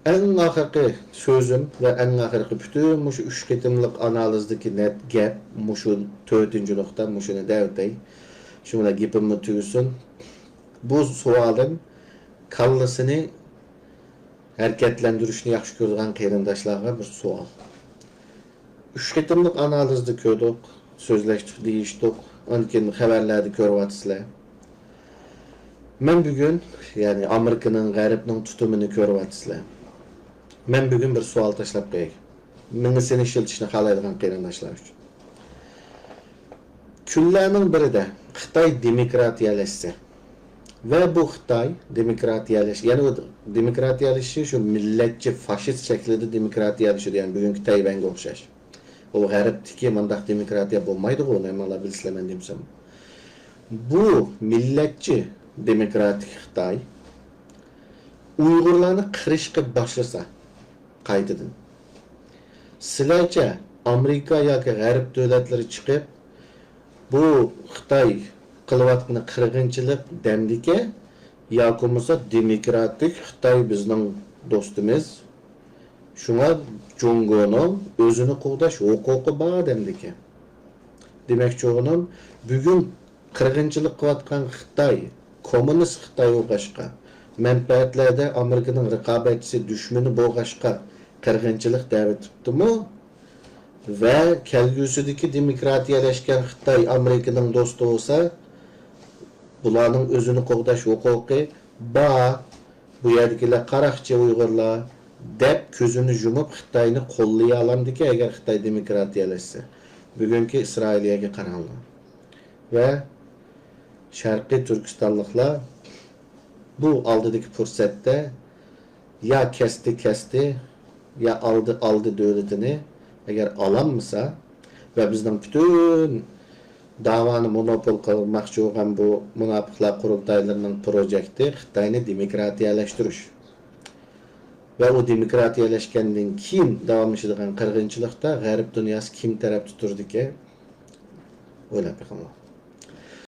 En ahirki sözüm ve en ahirki bütün muşu üç ketimlik analizdeki net gap muşu tötüncülükte muşunu devdey. Şuna gipimi tüysün. Bu sualın kallısını hareketlendirişini yaxşı görülen kıyırındaşlarına bir sual. Üç ketimlik analizde kördük, sözleştik, deyiştik, onkin haberlerde körvatısıyla. Ben bugün, yani Amerika'nın, Garip'nin tutumunu körvatısıyla. Ben bugün bir sual taşlap koyayım. Meni seni işiltişini kalaydıgan kıyırındaşlar üçün. Küllerinin biri de Xitay demokratiyaleşse ve bu Xitay demokratiyaleşi, yani o demokratiyaleşi şu milletçi, faşist şeklinde demokratiyaleşi, yani bugünkü Tayvan'a okşaş. O Garip'teki mandak demokratiya bulmaydı onu emala bilsilemen demsem. Bu milletçi demokratik Xitay Uygurlarını kırışkı başlasa kaydıdın. Sizlerce Amerika yoki Garip devletleri çıkıp bu Xitay kılıvatını kırgınçılık demdike yoki bo'lmasa demokratik Xitay bizning dostumuz. Şuna Jungo'nun özünü qo'g'dash huquqi bor demdike. Demek çoğunun bugün kırgınçılık kıvatkan Xitay, komünist Xitay olğaşqa, menfaatlerde Amerika'nın rıqabetçisi düşmanı bolğaşqa kırgınçılık davet tuttu mu? Ve kelgüsüdeki demokratiyaleşken Xitay Amerika'nın dostu olsa bularning özünü qo'g'dash huquqi ba bu yerdagilar qaraqchi Uyg'urlar deb ko'zini yumib Xitoyni qo'llay olamdiki agar Xitoy demokratiyalashsa. Bugungi Isroiliyaga qaranglar. Ve Sharqiy Turkistonliklar bu aldidagi fursatda ya kesdi ya aldı devletini eğer alanmasa ve bizden bütün davanı monopol kılmakçı olan bu münafıklar kurultaylarının projekti Xitayni demokratiyaleştiriş. Ve o demokratiyaleşkenden kim devam edilgen kırgınçılıkta garip dünyası kim taraf tuturdu ki öyle bir